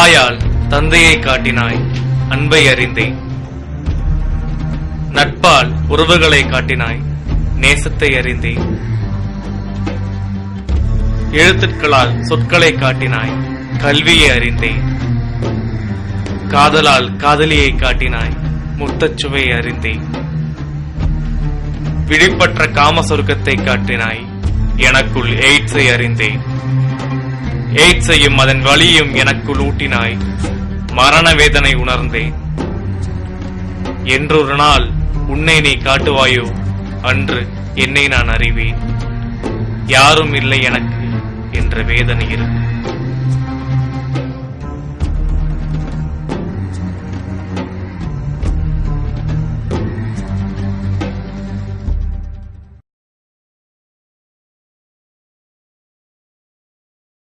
தாயால் தந்தையை காட்டினாய், அன்பை அறிந்தேன். நட்பால் உறவுகளை காட்டினாய், நேசத்தை அறிந்தேன். எழுத்துக்களால் சொற்களை காட்டினாய், கல்வியை அறிந்தேன். காதலால் காதலியை காட்டினாய், முத்தச்சுவையை அறிந்தேன். விழிப்பற்ற காம சொர்க்கத்தை காட்டினாய், எனக்குள் எய்ட்ஸை அறிந்தேன். எய்ட்ஸையும் அதன் வலியும் எனக்குள் ஊட்டினாய், மரண வேதனை உணர்ந்தேன். என்றொரு நாள் உன்னை நீ காட்டுவாயோ, அன்று என்னை நான் அறிவேன். யாரும் இல்லை எனக்கு என்ற வேதனை இருக்கு.